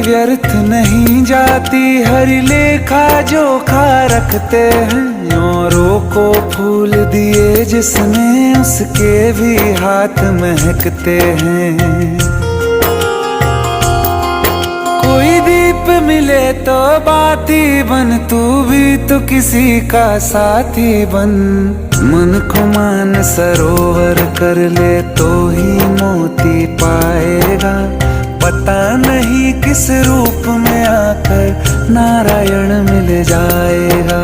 व्यर्थ नहीं जाती, हरि लेखा जोखा रखते हैं। औरों को फूल दिए जिसने, उसके भी हाथ महकते हैं। कोई दीप मिले तो बाती बन, तू भी तो किसी का साथी बन। मन को मान सरोवर कर ले तो ही मोती पाएगा। पता नहीं किस रूप में आकर नारायण मिल जाएगा।